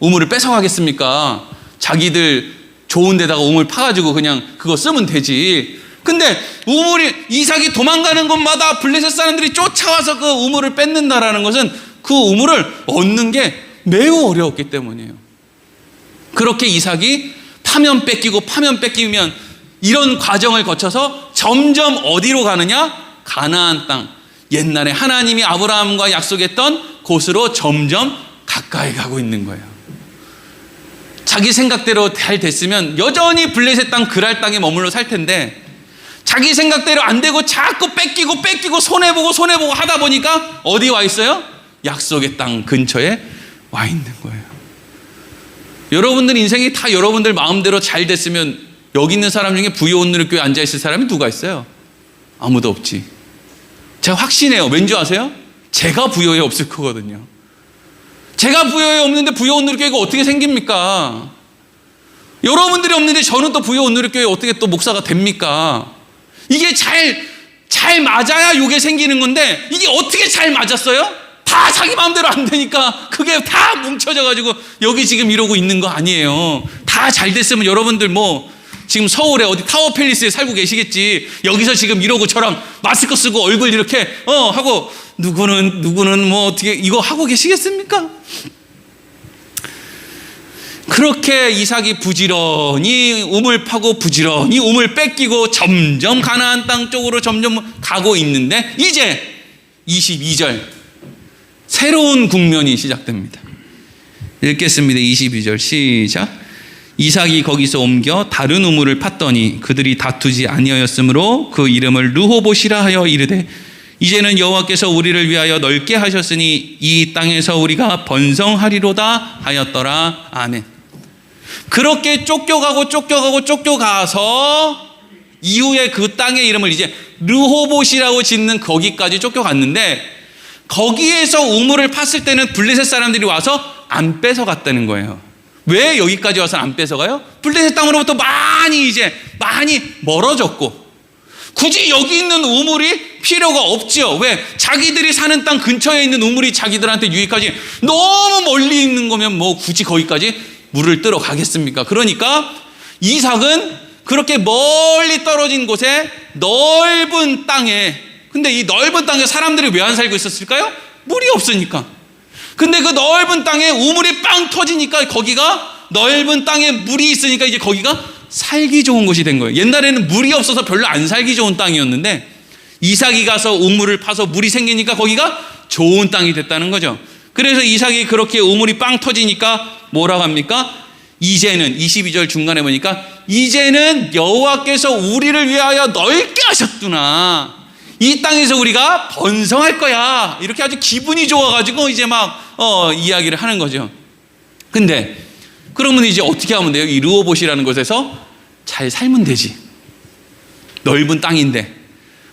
우물을 뺏어가겠습니까? 자기들 좋은 데다가 우물 파가지고 그냥 그거 쓰면 되지. 근데 이삭이 도망가는 곳마다 블레셋 사람들이 쫓아와서 그 우물을 뺏는다라는 것은 그 우물을 얻는 게 매우 어려웠기 때문이에요. 그렇게 이삭이 파면 뺏기면 이런 과정을 거쳐서 점점 어디로 가느냐? 가나안 땅, 옛날에 하나님이 아브라함과 약속했던 곳으로 점점 가까이 가고 있는 거예요. 자기 생각대로 잘 됐으면 여전히 블레셋 땅 그랄 땅에 머물러 살 텐데, 자기 생각대로 안 되고 자꾸 뺏기고 손해보고 하다 보니까 어디 와 있어요? 약속의 땅 근처에 와 있는 거예요. 여러분들 인생이 다 여러분들 마음대로 잘 됐으면 여기 있는 사람 중에 부여온누리교회 앉아있을 사람이 누가 있어요? 아무도 없지. 제가 확신해요. 왠지 아세요? 제가 부여에 없을 거거든요. 제가 부여에 없는데 부여온누리교회가 어떻게 생깁니까? 여러분들이 없는데 저는 또 부여온누리교회 어떻게 또 목사가 됩니까? 이게 잘 맞아야 이게 생기는 건데, 이게 어떻게 잘 맞았어요? 다 자기 마음대로 안 되니까 그게 다 뭉쳐져가지고 여기 지금 이러고 있는 거 아니에요. 다 잘 됐으면 여러분들 지금 서울에 어디 타워팰리스에 살고 계시겠지. 여기서 지금 이러고 저랑 마스크 쓰고 얼굴 이렇게 하고 누구는 어떻게 이거 하고 계시겠습니까? 그렇게 이삭이 부지런히 우물 파고 부지런히 우물 뺏기고 점점 가나안 땅 쪽으로 점점 가고 있는데, 이제 22절 새로운 국면이 시작됩니다. 읽겠습니다. 22절 시작. 이삭이 거기서 옮겨 다른 우물을 팠더니 그들이 다투지 아니하였으므로 그 이름을 르호봇이라 하여 이르되, 이제는 여호와께서 우리를 위하여 넓게 하셨으니 이 땅에서 우리가 번성하리로다 하였더라. 아멘. 그렇게 쫓겨가서 이후에 그 땅의 이름을 이제 르호봇이라고 짓는 거기까지 쫓겨갔는데, 거기에서 우물을 팠을 때는 블레셋 사람들이 와서 안 뺏어갔다는 거예요. 왜 여기까지 와서 안 뺏어가요? 블레셋 땅으로부터 많이 멀어졌고, 굳이 여기 있는 우물이 필요가 없죠. 왜? 자기들이 사는 땅 근처에 있는 우물이 자기들한테 유익하지, 너무 멀리 있는 거면 굳이 거기까지 물을 뜨러 가겠습니까? 그러니까 이삭은 그렇게 멀리 떨어진 곳에 넓은 땅에, 근데 이 넓은 땅에 사람들이 왜 안 살고 있었을까요? 물이 없으니까. 근데 그 넓은 땅에 우물이 빵 터지니까, 거기가 넓은 땅에 물이 있으니까 이제 거기가 살기 좋은 곳이 된 거예요. 옛날에는 물이 없어서 별로 안 살기 좋은 땅이었는데, 이삭이 가서 우물을 파서 물이 생기니까 거기가 좋은 땅이 됐다는 거죠. 그래서 이삭이 그렇게 우물이 빵 터지니까 뭐라고 합니까? 이제는 22절 중간에 보니까 이제는 여호와께서 우리를 위하여 넓게 하셨구나. 이 땅에서 우리가 번성할 거야. 이렇게 아주 기분이 좋아가지고 이제 이야기를 하는 거죠. 근데 그러면 이제 어떻게 하면 돼요? 이 르호봇이라는 곳에서 잘 살면 되지. 넓은 땅인데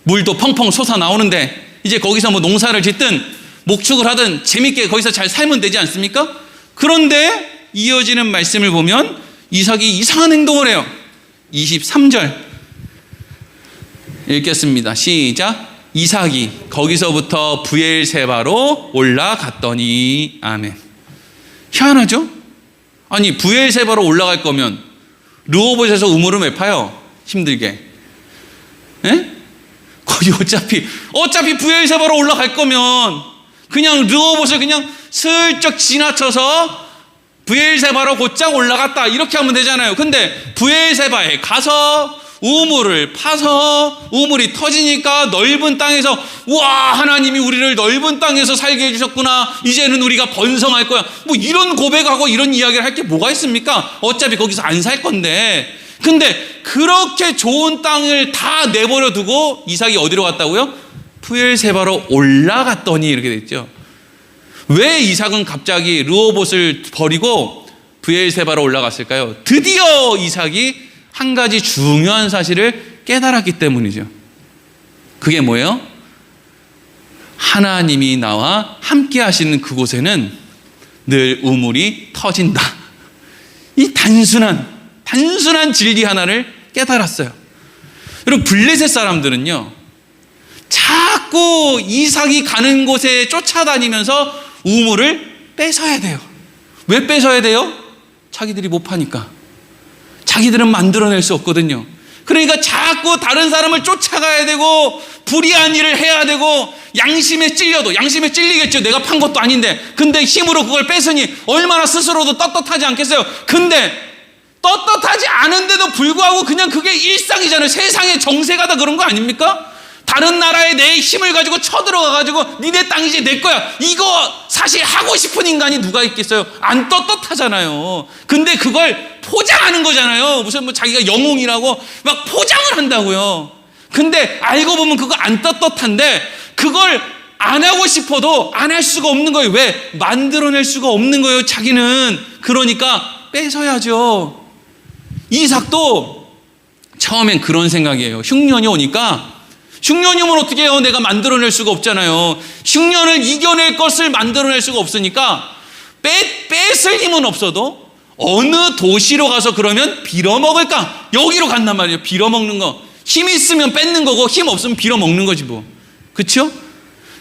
물도 펑펑 솟아 나오는데, 이제 거기서 농사를 짓든 목축을 하든 재밌게 거기서 잘 살면 되지 않습니까? 그런데 이어지는 말씀을 보면 이삭이 이상한 행동을 해요. 23절 읽겠습니다. 시작. 이삭이 거기서부터 브엘세바로 올라갔더니. 아멘. 희한하죠? 아니, 브엘세바로 올라갈 거면 르호봇에서 우물을 왜 파요? 힘들게. 예? 거기 어차피 브엘세바로 올라갈 거면 그냥 르호봇을 그냥 슬쩍 지나쳐서 브엘세바로 곧장 올라갔다 이렇게 하면 되잖아요. 근데 브엘세바에 가서 우물을 파서 우물이 터지니까 넓은 땅에서, 우와, 하나님이 우리를 넓은 땅에서 살게 해주셨구나, 이제는 우리가 번성할 거야, 이런 고백하고 이런 이야기를 할 게 뭐가 있습니까? 어차피 거기서 안 살 건데. 근데 그렇게 좋은 땅을 다 내버려 두고 이삭이 어디로 갔다고요? 브엘세바로 올라갔더니 이렇게 돼 있죠. 왜 이삭은 갑자기 르호봇을 버리고 브엘세바로 올라갔을까요? 드디어 이삭이 한 가지 중요한 사실을 깨달았기 때문이죠. 그게 뭐예요? 하나님이 나와 함께 하시는 그곳에는 늘 우물이 터진다. 이 단순한 진리 하나를 깨달았어요. 여러분, 블레셋 사람들은요, 자꾸 이삭이 가는 곳에 쫓아다니면서 우물을 뺏어야 돼요. 왜 뺏어야 돼요? 자기들이 못 파니까. 자기들은 만들어낼 수 없거든요. 그러니까 자꾸 다른 사람을 쫓아가야 되고 불의한 일을 해야 되고, 양심에 찔리겠죠. 내가 판 것도 아닌데. 근데 힘으로 그걸 뺏으니 얼마나 스스로도 떳떳하지 않겠어요? 근데 떳떳하지 않은데도 불구하고 그냥 그게 일상이잖아요. 세상의 정세가 다 그런 거 아닙니까? 다른 나라에 내 힘을 가지고 쳐들어가가지고 니네 땅이지 내 거야, 이거 사실 하고 싶은 인간이 누가 있겠어요? 안 떳떳하잖아요. 근데 그걸 포장하는 거잖아요. 무슨 뭐 자기가 영웅이라고 막 포장을 한다고요. 근데 알고 보면 그거 안 떳떳한데 그걸 안 하고 싶어도 안 할 수가 없는 거예요. 왜? 만들어낼 수가 없는 거예요, 자기는. 그러니까 뺏어야죠. 이삭도 처음엔 그런 생각이에요. 흉년이 오니까, 흉년이 오면 어떻게 해요? 내가 만들어낼 수가 없잖아요. 흉년을 이겨낼 것을 만들어낼 수가 없으니까 뺏을 힘은 없어도 어느 도시로 가서 그러면 빌어먹을까? 여기로 간단 말이에요. 빌어먹는 거. 힘 있으면 뺏는 거고 힘 없으면 빌어먹는 거지 뭐. 그렇죠?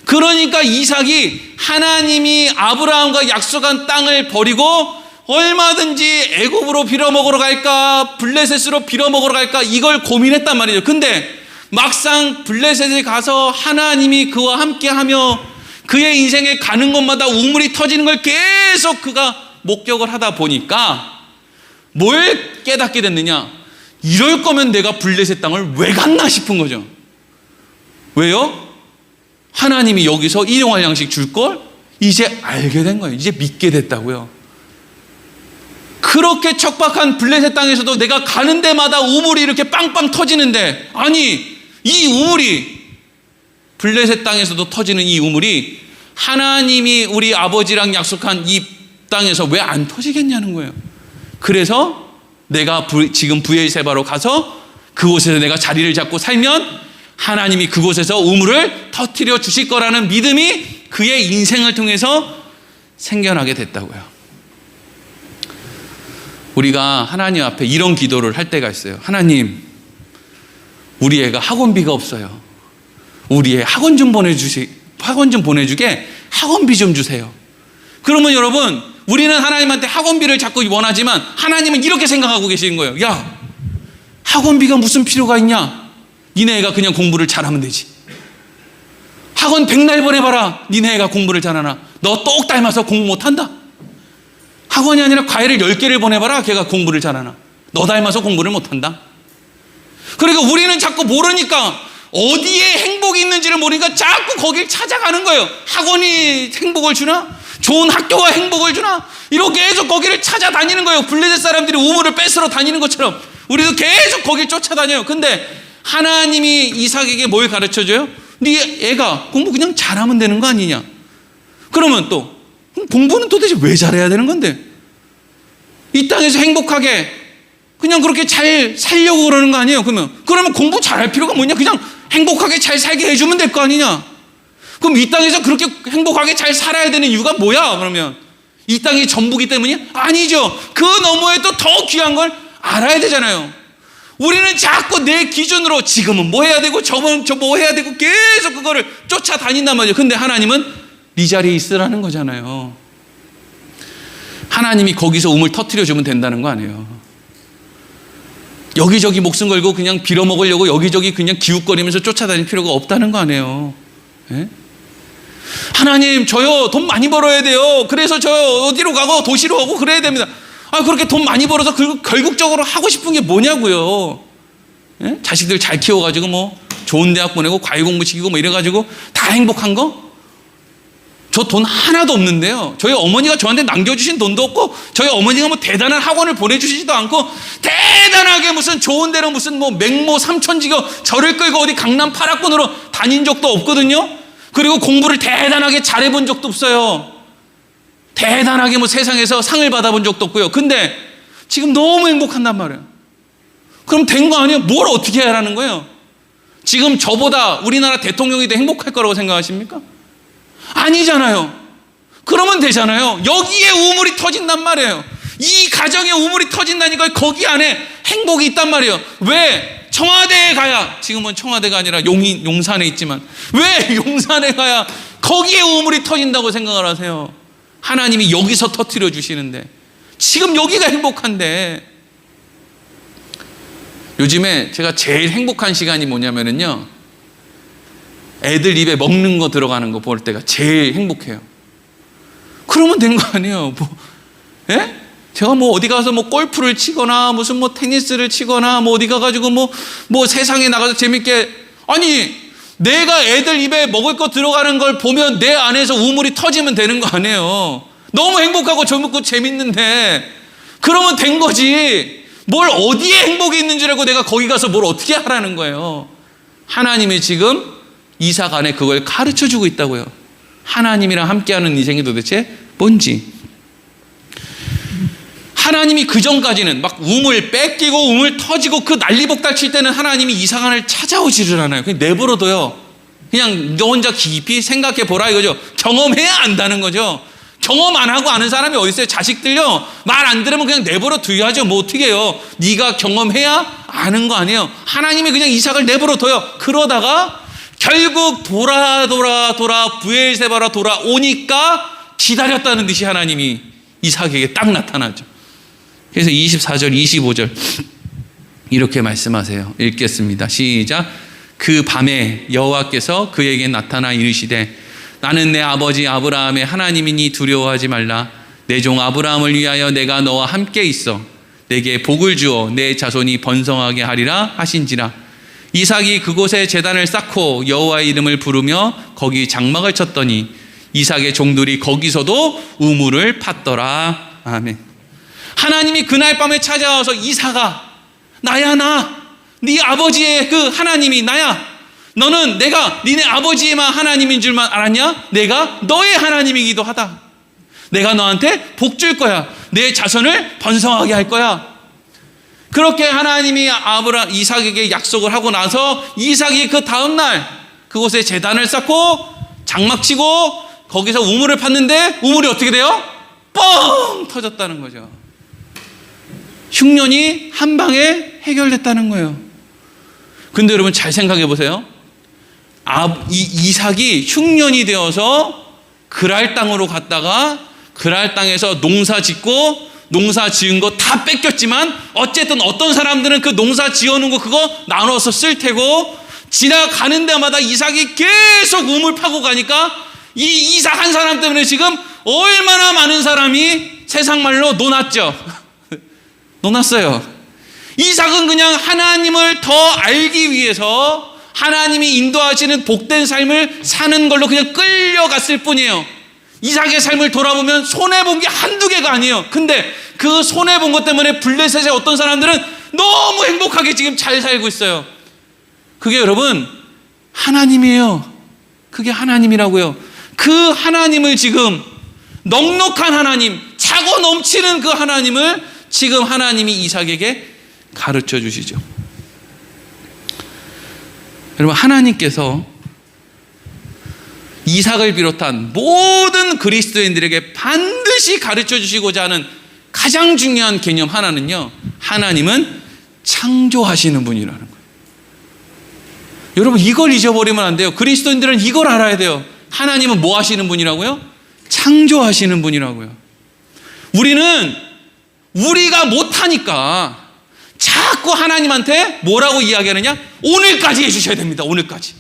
그러니까 이삭이 하나님이 아브라함과 약속한 땅을 버리고 얼마든지 애굽으로 빌어먹으러 갈까, 블레셋으로 빌어먹으러 갈까, 이걸 고민했단 말이죠. 근데 막상 블레셋에 가서 하나님이 그와 함께하며 그의 인생에 가는 곳마다 우물이 터지는 걸 계속 그가 목격을 하다 보니까 뭘 깨닫게 됐느냐? 이럴 거면 내가 블레셋 땅을 왜 갔나 싶은 거죠. 왜요? 하나님이 여기서 일용할 양식 줄 걸 이제 알게 된 거예요. 이제 믿게 됐다고요. 그렇게 척박한 블레셋 땅에서도 내가 가는 데마다 우물이 이렇게 빵빵 터지는데, 아니 이 우물이, 블레셋 땅에서도 터지는 이 우물이 하나님이 우리 아버지랑 약속한 이 땅에서 왜 안 터지겠냐는 거예요. 그래서 내가 지금 브엘세바로 가서 그곳에서 내가 자리를 잡고 살면 하나님이 그곳에서 우물을 터뜨려 주실 거라는 믿음이 그의 인생을 통해서 생겨나게 됐다고요. 우리가 하나님 앞에 이런 기도를 할 때가 있어요. 하나님, 우리 애가 학원비가 없어요. 우리 애 학원 좀 보내주게 학원비 좀 주세요. 그러면 여러분, 우리는 하나님한테 학원비를 자꾸 원하지만 하나님은 이렇게 생각하고 계시는 거예요. 야, 학원비가 무슨 필요가 있냐? 니네 애가 그냥 공부를 잘하면 되지. 학원 100날 보내봐라. 니네 애가 공부를 잘하나? 너 똑 닮아서 공부 못한다. 학원이 아니라 과외를 10개를 보내봐라. 걔가 공부를 잘하나? 너 닮아서 공부를 못한다. 그러니까 우리는 자꾸 모르니까, 어디에 행복이 있는지를 모르니까 자꾸 거길 찾아가는 거예요. 학원이 행복을 주나? 좋은 학교가 행복을 주나? 이렇게 계속 거기를 찾아다니는 거예요. 블레셋 사람들이 우물을 뺏으러 다니는 것처럼 우리도 계속 거길 쫓아다녀요. 근데 하나님이 이삭에게 뭘 가르쳐줘요? 네 애가 공부 그냥 잘하면 되는 거 아니냐? 그러면 또 공부는 도대체 왜 잘해야 되는 건데? 이 땅에서 행복하게 그냥 그렇게 잘 살려고 그러는 거 아니에요? 그러면 공부 잘할 필요가 뭐냐? 그냥 행복하게 잘 살게 해주면 될 거 아니냐? 그럼 이 땅에서 그렇게 행복하게 잘 살아야 되는 이유가 뭐야? 그러면 이 땅이 전부기 때문이야? 아니죠. 그 너머에 또 더 귀한 걸 알아야 되잖아요. 우리는 자꾸 내 기준으로 지금은 뭐 해야 되고 저번 뭐 해야 되고 계속 그거를 쫓아다닌단 말이에요. 근데 하나님은 네 자리에 있으라는 거잖아요. 하나님이 거기서 우물 터뜨려 주면 된다는 거 아니에요. 여기저기 목숨 걸고 그냥 빌어먹으려고 여기저기 그냥 기웃거리면서 쫓아다닐 필요가 없다는 거 아니에요. 예? 하나님, 저요 돈 많이 벌어야 돼요. 그래서 저 어디로 가고 도시로 가고 그래야 됩니다. 그렇게 돈 많이 벌어서 결국적으로 하고 싶은 게 뭐냐고요. 예? 자식들 잘 키워가지고 뭐 좋은 대학 보내고 과외 공부 시키고 뭐 이래가지고 다 행복한 거? 저 돈 하나도 없는데요. 저희 어머니가 저한테 남겨주신 돈도 없고, 저희 어머니가 뭐 대단한 학원을 보내주시지도 않고, 대단하게 무슨 좋은 데로 무슨 뭐 맹모 삼천지교 저를 끌고 어디 강남 8학군으로 다닌 적도 없거든요. 그리고 공부를 대단하게 잘해본 적도 없어요. 대단하게 뭐 세상에서 상을 받아본 적도 없고요. 근데 지금 너무 행복한단 말이에요. 그럼 된 거 아니에요? 뭘 어떻게 하라는 거예요? 지금 저보다 우리나라 대통령이 더 행복할 거라고 생각하십니까? 아니잖아요. 그러면 되잖아요. 여기에 우물이 터진단 말이에요. 이 가정에 우물이 터진다니까 거기 안에 행복이 있단 말이에요. 왜? 청와대에 가야, 지금은 청와대가 아니라 용산에 있지만 왜 용산에 가야 거기에 우물이 터진다고 생각을 하세요? 하나님이 여기서 터뜨려 주시는데, 지금 여기가 행복한데. 요즘에 제가 제일 행복한 시간이 뭐냐면요, 애들 입에 먹는 거 들어가는 거 볼 때가 제일 행복해요. 그러면 된 거 아니에요. 예? 제가 어디 가서 골프를 치거나 무슨 테니스를 치거나 어디 가가지고 세상에 나가서 재밌게, 아니 내가 애들 입에 먹을 거 들어가는 걸 보면 내 안에서 우물이 터지면 되는 거 아니에요. 너무 행복하고 재밌는데 그러면 된 거지. 뭘 어디에 행복이 있는 줄 알고 내가 거기 가서 뭘 어떻게 하라는 거예요. 하나님이 지금 이삭 안에 그걸 가르쳐주고 있다고요. 하나님이랑 함께하는 인생이 도대체 뭔지. 하나님이 그 전까지는 막 우물 뺏기고 우물 터지고 그 난리복달 칠 때는 하나님이 이삭 안을 찾아오지를 않아요. 그냥 내버려둬요. 그냥 너 혼자 깊이 생각해 보라 이거죠. 경험해야 안다는 거죠. 경험 안 하고 아는 사람이 어디 있어요? 자식들요, 말 안 들으면 그냥 내버려 둬야죠. 어떻게 해요? 네가 경험해야 아는 거 아니에요. 하나님이 그냥 이삭을 내버려 둬요. 그러다가 결국 돌아 브엘세바로 돌아오니까 기다렸다는 듯이 하나님이 이삭에게 딱 나타나죠. 그래서 24절 25절 이렇게 말씀하세요. 읽겠습니다. 시작. 그 밤에 여호와께서 그에게 나타나 이르시되 나는 내 아버지 아브라함의 하나님이니 두려워하지 말라. 내 종 아브라함을 위하여 내가 너와 함께 있어 내게 복을 주어 내 자손이 번성하게 하리라 하신지라. 이삭이 그곳에 제단을 쌓고 여호와의 이름을 부르며 거기 장막을 쳤더니 이삭의 종들이 거기서도 우물을 팠더라. 아멘. 하나님이 그날 밤에 찾아와서 이삭아, 나야 네 아버지의 그 하나님이 나야. 너는 내가 니네 아버지의만 하나님인 줄만 알았냐? 내가 너의 하나님이기도 하다. 내가 너한테 복 줄 거야. 내 자손을 번성하게 할 거야. 그렇게 하나님이 이삭에게 약속을 하고 나서 이삭이 그 다음날 그곳에 제단을 쌓고 장막 치고 거기서 우물을 팠는데 우물이 어떻게 돼요? 뻥 터졌다는 거죠. 흉년이 한 방에 해결됐다는 거예요. 근데 여러분 잘 생각해 보세요. 이삭이 흉년이 되어서 그랄 땅으로 갔다가 그랄 땅에서 농사 짓고 농사 지은 거 다 뺏겼지만 어쨌든 어떤 사람들은 그 농사 지어놓은 거 그거 나눠서 쓸 테고, 지나가는 데마다 이삭이 계속 우물 파고 가니까 이 이삭 한 사람 때문에 지금 얼마나 많은 사람이 세상 말로 논았죠. 논았어요. 이삭은 그냥 하나님을 더 알기 위해서 하나님이 인도하시는 복된 삶을 사는 걸로 그냥 끌려갔을 뿐이에요. 이삭의 삶을 돌아보면 손해본 게 한두 개가 아니에요. 근데 그 손해본 것 때문에 블레셋의 어떤 사람들은 너무 행복하게 지금 잘 살고 있어요. 그게 여러분 하나님이에요. 그게 하나님이라고요. 그 하나님을 지금 넉넉한 하나님, 차고 넘치는 그 하나님을 지금 하나님이 이삭에게 가르쳐 주시죠. 여러분, 하나님께서 이삭을 비롯한 모든 그리스도인들에게 반드시 가르쳐 주시고자 하는 가장 중요한 개념 하나는요, 하나님은 창조하시는 분이라는 거예요. 여러분, 이걸 잊어버리면 안 돼요. 그리스도인들은 이걸 알아야 돼요. 하나님은 뭐 하시는 분이라고요? 창조하시는 분이라고요. 우리는 우리가 못하니까 자꾸 하나님한테 뭐라고 이야기하느냐? 오늘까지 해주셔야 됩니다. 오늘까지.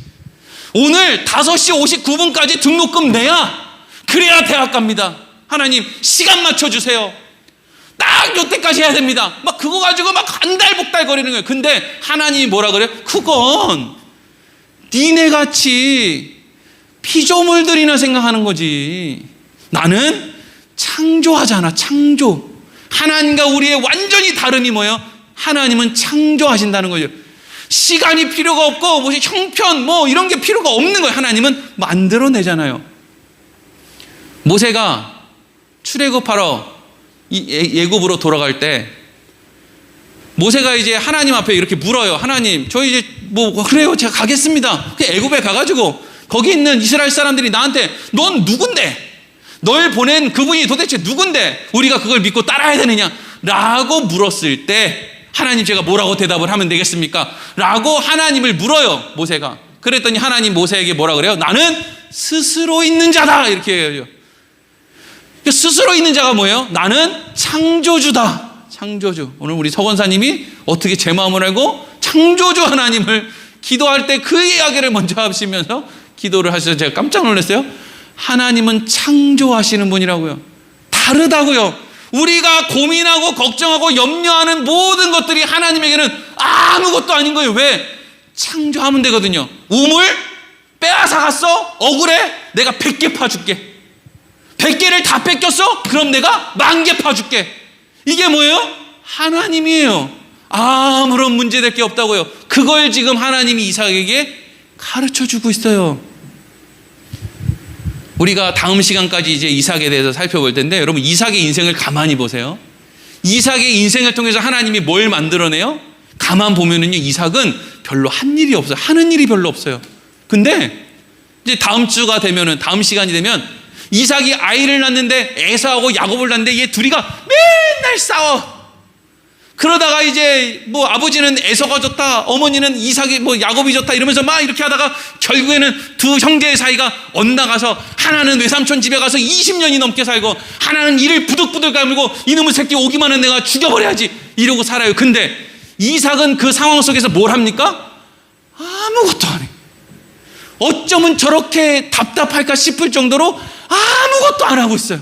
오늘 5시 59분까지 등록금 내야, 그래야 대학 갑니다. 하나님 시간 맞춰주세요. 딱 요때까지 해야 됩니다. 막 그거 가지고 막 한달복달 거리는 거예요. 근데 하나님이 뭐라 그래요? 그건 니네같이 피조물들이나 생각하는 거지. 나는 창조하잖아. 창조. 하나님과 우리의 완전히 다름이 뭐예요? 하나님은 창조하신다는 거죠. 시간이 필요가 없고 무슨 형편 이런 게 필요가 없는 거예요. 하나님은 만들어내잖아요. 모세가 출애굽하러 예굽으로 돌아갈 때 모세가 이제 하나님 앞에 이렇게 물어요. 하나님, 저 이제 뭐 그래요, 제가 가겠습니다. 애굽에 가가지고 거기 있는 이스라엘 사람들이 나한테 넌 누군데? 널 보낸 그분이 도대체 누군데 우리가 그걸 믿고 따라야 되느냐? 라고 물었을 때 하나님, 제가 뭐라고 대답을 하면 되겠습니까? 라고 하나님을 물어요, 모세가. 그랬더니 하나님 모세에게 뭐라 그래요? 나는 스스로 있는 자다, 이렇게 해요. 스스로 있는 자가 뭐예요? 나는 창조주다. 창조주. 오늘 우리 서건사님이 어떻게 제 마음을 알고 창조주 하나님을 기도할 때 그 이야기를 먼저 하시면서 기도를 하셔서 제가 깜짝 놀랐어요. 하나님은 창조하시는 분이라고요. 다르다고요. 우리가 고민하고 걱정하고 염려하는 모든 것들이 하나님에게는 아무것도 아닌 거예요. 왜? 창조하면 되거든요. 우물 빼앗아 갔어? 억울해? 내가 100개 파줄게. 100개를 다 뺏겼어? 그럼 내가 10,000개 파줄게. 이게 뭐예요? 하나님이에요. 아무런 문제될 게 없다고요. 그걸 지금 하나님이 이삭에게 가르쳐주고 있어요. 우리가 다음 시간까지 이제 이삭에 대해서 살펴볼 텐데, 여러분 이삭의 인생을 가만히 보세요. 이삭의 인생을 통해서 하나님이 뭘 만들어내요? 가만 보면은요, 이삭은 별로 한 일이 없어요. 하는 일이 별로 없어요. 근데 이제 다음 주가 되면은, 다음 시간이 되면 이삭이 아이를 낳는데, 에사하고 야곱을 낳는데 얘 둘이가 맨날 싸워. 그러다가 이제 뭐 아버지는 에서가 좋다, 어머니는 이삭이 뭐 야곱이 좋다 이러면서 막 이렇게 하다가 결국에는 두 형제의 사이가 엇나가서, 하나는 외삼촌 집에 가서 20년이 넘게 살고, 하나는 이를 부득부득 까물고 이놈의 새끼 오기만 하면 내가 죽여버려야지 이러고 살아요. 근데 이삭은 그 상황 속에서 뭘 합니까? 아무것도 안 해요. 어쩌면 저렇게 답답할까 싶을 정도로 아무것도 안 하고 있어요.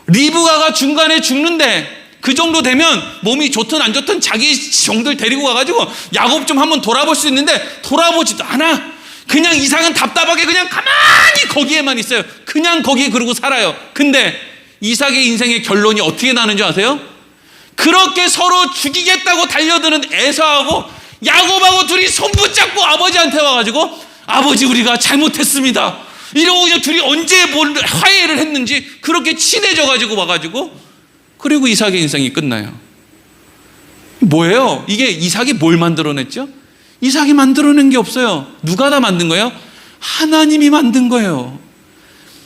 리브가가 중간에 죽는데 그 정도 되면 몸이 좋든 안 좋든 자기 종들 데리고 가가지고 야곱 좀 한번 돌아볼 수 있는데 돌아보지도 않아. 그냥 이삭은 답답하게 그냥 가만히 거기에만 있어요. 그냥 거기에 그러고 살아요. 근데 이삭의 인생의 결론이 어떻게 나는 줄 아세요? 그렇게 서로 죽이겠다고 달려드는 에서하고 야곱하고 둘이 손 붙잡고 아버지한테 와가지고, 아버지 우리가 잘못했습니다 이러고 이제 둘이 언제 뭘 화해를 했는지 그렇게 친해져가지고 와가지고, 그리고 이삭의 인생이 끝나요. 뭐예요? 이게 이삭이 뭘 만들어냈죠? 이삭이 만들어낸 게 없어요. 누가 다 만든 거예요? 하나님이 만든 거예요.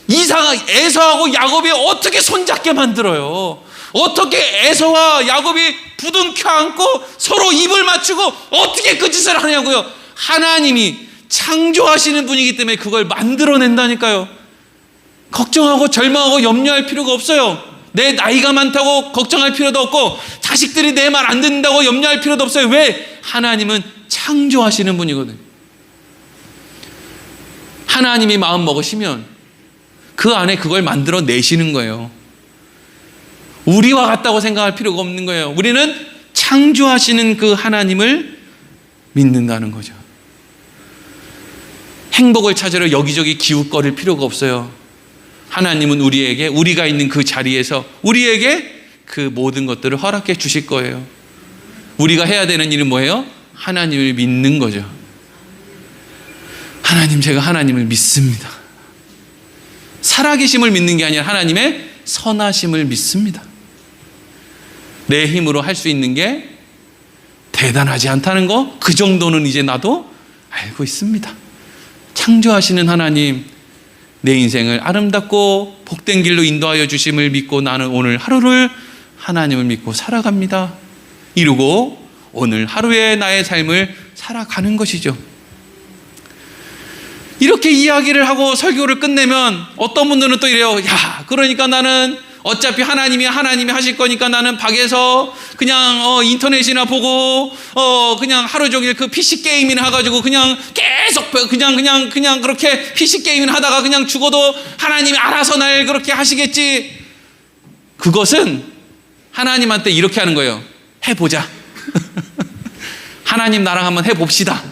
에서하고 야곱이 어떻게 손잡게 만들어요? 어떻게 에서와 야곱이 부둥켜 안고 서로 입을 맞추고 어떻게 그 짓을 하냐고요? 하나님이 창조하시는 분이기 때문에 그걸 만들어낸다니까요. 걱정하고 절망하고 염려할 필요가 없어요. 내 나이가 많다고 걱정할 필요도 없고, 자식들이 내 말 안 듣는다고 염려할 필요도 없어요. 왜? 하나님은 창조하시는 분이거든요. 하나님이 마음 먹으시면 그 안에 그걸 만들어 내시는 거예요. 우리와 같다고 생각할 필요가 없는 거예요. 우리는 창조하시는 그 하나님을 믿는다는 거죠. 행복을 찾으러 여기저기 기웃거릴 필요가 없어요. 하나님은 우리에게, 우리가 있는 그 자리에서 우리에게 그 모든 것들을 허락해 주실 거예요. 우리가 해야 되는 일은 뭐예요? 하나님을 믿는 거죠. 하나님, 제가 하나님을 믿습니다. 살아계심을 믿는 게 아니라 하나님의 선하심을 믿습니다. 내 힘으로 할 수 있는 게 대단하지 않다는 거, 그 정도는 이제 나도 알고 있습니다. 창조하시는 하나님, 내 인생을 아름답고 복된 길로 인도하여 주심을 믿고 나는 오늘 하루를 하나님을 믿고 살아갑니다. 이루고 오늘 하루의 나의 삶을 살아가는 것이죠. 이렇게 이야기를 하고 설교를 끝내면 어떤 분들은 또 이래요. 야, 그러니까 나는 어차피 하나님이 하실 거니까 나는 밖에서 그냥 인터넷이나 보고 그냥 하루 종일 그 PC 게임이나 해가지고 그냥 계속 그냥 그렇게 PC 게임이나 하다가 그냥 죽어도 하나님이 알아서 날 그렇게 하시겠지. 그것은 하나님한테 이렇게 하는 거예요. 해보자. 하나님 나랑 한번 해봅시다.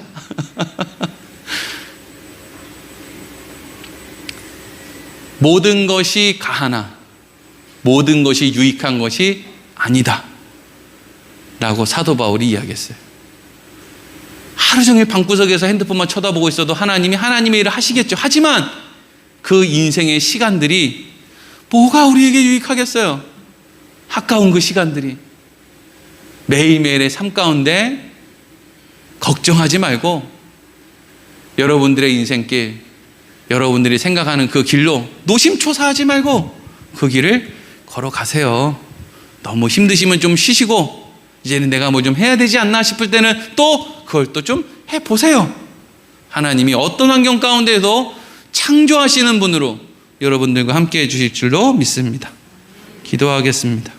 모든 것이 가하나 모든 것이 유익한 것이 아니다 라고 사도 바울이 이야기했어요. 하루 종일 방구석에서 핸드폰만 쳐다보고 있어도 하나님이 하나님의 일을 하시겠죠. 하지만 그 인생의 시간들이 뭐가 우리에게 유익하겠어요? 아까운 그 시간들이. 매일매일의 삶 가운데 걱정하지 말고 여러분들의 인생길, 여러분들이 생각하는 그 길로 노심초사하지 말고 그 길을 걸어가세요. 너무 힘드시면 좀 쉬시고 이제는 내가 뭐 좀 해야 되지 않나 싶을 때는 또 그걸 또 좀 해보세요. 하나님이 어떤 환경 가운데도 창조하시는 분으로 여러분들과 함께 해주실 줄로 믿습니다. 기도하겠습니다.